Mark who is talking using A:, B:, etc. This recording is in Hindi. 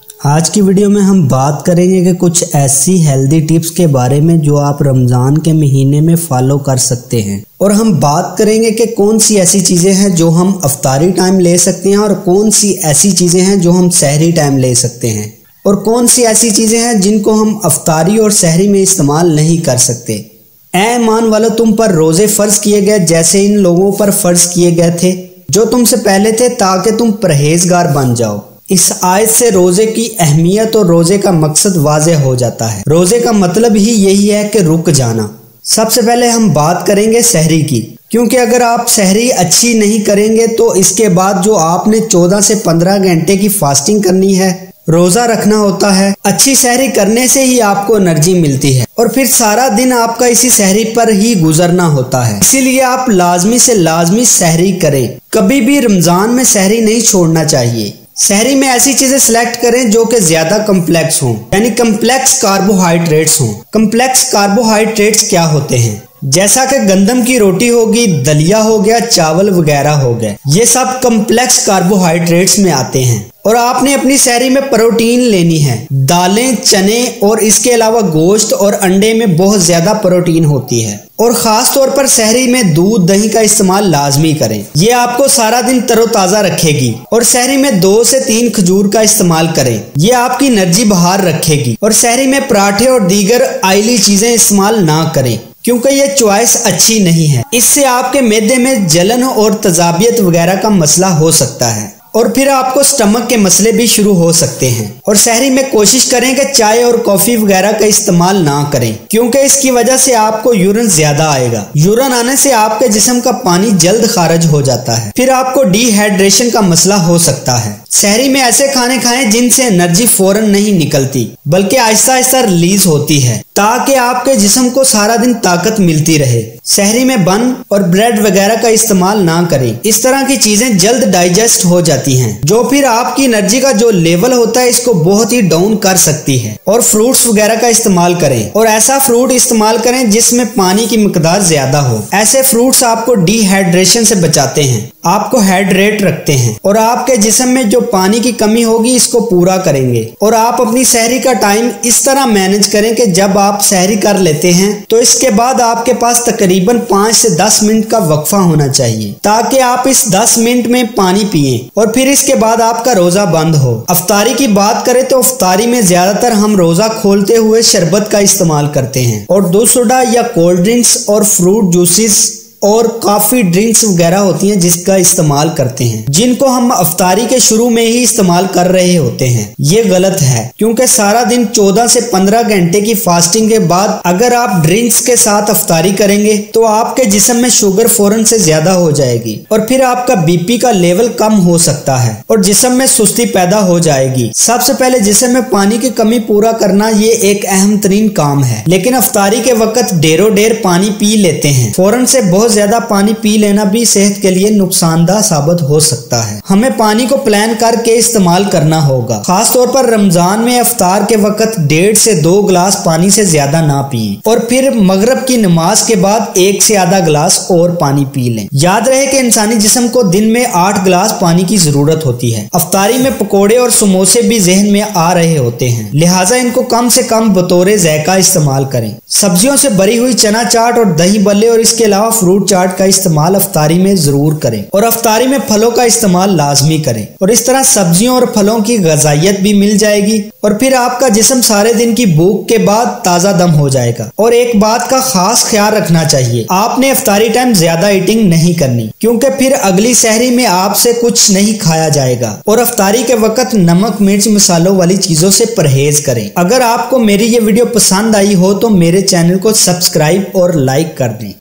A: आज की वीडियो में हम बात करेंगे कि कुछ ऐसी हेल्दी टिप्स के बारे में जो आप रमज़ान के महीने में फॉलो कर सकते हैं। और हम बात करेंगे कि कौन सी ऐसी चीज़ें हैं जो हम अफ्तारी टाइम ले सकते हैं और कौन सी ऐसी चीज़ें हैं जो हम सहरी टाइम ले सकते हैं, और कौन सी ऐसी चीज़ें हैं जिनको हम अफ्तारी और सहरी में इस्तेमाल नहीं कर सकते। ऐ ईमान वालों, तुम पर रोज़े फ़र्ज किए गए जैसे इन लोगों पर फ़र्ज किए गए थे जो तुमसे पहले थे, ताकि तुम परहेजगार बन जाओ। इस आयत से रोजे की अहमियत और रोजे का मकसद वाज़ेह हो जाता है। रोजे का मतलब ही यही है कि रुक जाना। सबसे पहले हम बात करेंगे सहरी की, क्योंकि अगर आप सहरी अच्छी नहीं करेंगे तो इसके बाद जो आपने 14 से 15 घंटे की फास्टिंग करनी है, रोजा रखना होता है। अच्छी सहरी करने से ही आपको एनर्जी मिलती है और फिर सारा दिन आपका इसी सहरी पर ही गुजरना होता है। इसीलिए आप लाजमी से लाजमी सहरी करें। कभी भी रमजान में सहरी नहीं छोड़ना चाहिए। सहरी में ऐसी चीजें सिलेक्ट करें जो कि ज्यादा कम्प्लेक्स हों, यानी कम्प्लेक्स कार्बोहाइड्रेट्स हों। कम्प्लेक्स कार्बोहाइड्रेट्स क्या होते हैं? जैसा कि गंदम की रोटी होगी, दलिया हो गया, चावल वगैरह हो गए, ये सब कम्प्लेक्स कार्बोहाइड्रेट्स में आते हैं। और आपने अपनी सहरी में प्रोटीन लेनी है। दालें, चने और इसके अलावा गोश्त और अंडे में बहुत ज्यादा प्रोटीन होती है। और खास तौर पर सहरी में दूध, दही का इस्तेमाल लाजमी करें। ये आपको सारा दिन तरोताजा रखेगी। और सहरी में 2 से 3 खजूर का इस्तेमाल करें, ये आपकी एनर्जी बहार रखेगी। और सहरी में पराठे और दीगर ऑयली चीजें इस्तेमाल ना करें, क्योंकि ये चॉइस अच्छी नहीं है। इससे आपके मैदे में जलन और तेजाबियत वगैरह का मसला हो सकता है और फिर आपको स्टमक के मसले भी शुरू हो सकते हैं। और सहरी में कोशिश करें कि चाय और कॉफी वगैरह का इस्तेमाल ना करें, क्योंकि इसकी वजह से आपको यूरिन ज्यादा आएगा। यूरिन आने से आपके जिस्म का पानी जल्द खारिज हो जाता है, फिर आपको डिहाइड्रेशन का मसला हो सकता है। सहरी में ऐसे खाने खाएं जिनसे एनर्जी फौरन नहीं निकलती, बल्कि आहिस्ता आहिस्ता रिलीज होती है, ताकि आपके जिस्म को सारा दिन ताकत मिलती रहे। सहरी में बन और ब्रेड वगैरह का इस्तेमाल ना करें। इस तरह की चीजें जल्द डाइजेस्ट हो जाती हैं, जो फिर आपकी एनर्जी का जो लेवल होता है इसको बहुत ही डाउन कर सकती है। और फ्रूट्स वगैरह का इस्तेमाल करें, और ऐसा फ्रूट इस्तेमाल करें जिसमें पानी की मिकदार ज्यादा हो। ऐसे फ्रूट्स आपको डिहाइड्रेशन से बचाते हैं, आपको हाइड्रेट रखते हैं और आपके जिस्म में जो पानी की कमी होगी इसको पूरा करेंगे। और आप अपनी सहरी का टाइम इस तरह मैनेज करें कि जब आप सहरी कर लेते हैं तो इसके बाद आपके पास तकरीबन 5 से 10 मिनट का वक्फा होना चाहिए, ताकि आप इस 10 मिनट में पानी पिए और फिर इसके बाद आपका रोजा बंद हो। अफ्तारी की बात करें तो अफ्तारी में ज्यादातर हम रोजा खोलते हुए शरबत का इस्तेमाल करते हैं और दूध सोडा या कोल्ड ड्रिंक्स और फ्रूट जूसेस और काफी ड्रिंक्स वगैरह होती हैं जिसका इस्तेमाल करते हैं, जिनको हम अफ्तारी के शुरू में ही इस्तेमाल कर रहे होते हैं। ये गलत है, क्योंकि सारा दिन 14 से 15 घंटे की फास्टिंग के बाद अगर आप ड्रिंक्स के साथ अफ्तारी करेंगे तो आपके जिस्म में शुगर फौरन से ज्यादा हो जाएगी और फिर आपका बीपी का लेवल कम हो सकता है और जिस्म में सुस्ती पैदा हो जाएगी। सबसे पहले जिस्म में पानी की कमी पूरा करना ये एक अहम तरीन काम है, लेकिन अफ्तारी के वक्त ढेरों ढेर पानी पी लेते हैं। फौरन से बहुत ज्यादा पानी पी लेना भी सेहत के लिए नुकसानदाह साबित हो सकता है। हमें पानी को प्लान करके इस्तेमाल करना होगा। खास तौर पर रमजान में अफ्तार के वक्त 1.5 से 2 गिलास पानी से ज्यादा ना पिए और फिर मगरिब की नमाज के बाद 1 से आधा गिलास और पानी पी लें। याद रहे कि इंसानी जिस्म को दिन में 8 गिलास पानी की जरूरत होती है। अफ्तारी में पकोड़े और समोसे भी जहन में आ रहे होते हैं, लिहाजा इनको कम से कम बतौर ज़ायका इस्तेमाल करें। सब्जियों से भरी हुई चना चाट और दही बल्ले और इसके अलावा फ्रूट चाट का इस्तेमाल अफ्तारी में जरूर करें और अफ्तारी में फलों का इस्तेमाल लाजमी करें। और इस तरह सब्जियों और फलों की ग़िज़ाइयत भी मिल जाएगी और फिर आपका जिस्म सारे दिन की भूख के बाद ताज़ा दम हो जाएगा। और एक बात का खास ख्याल रखना चाहिए, आपने अफ्तारी टाइम ज्यादा ईटिंग नहीं करनी, क्योंकि फिर अगली सहरी में आपसे कुछ नहीं खाया जाएगा। और अफ्तारी के वक्त नमक, मिर्च, मसालों वाली चीजों से परहेज करें। अगर आपको मेरी ये वीडियो पसंद आई हो तो मेरे चैनल को सब्सक्राइब और लाइक कर दें।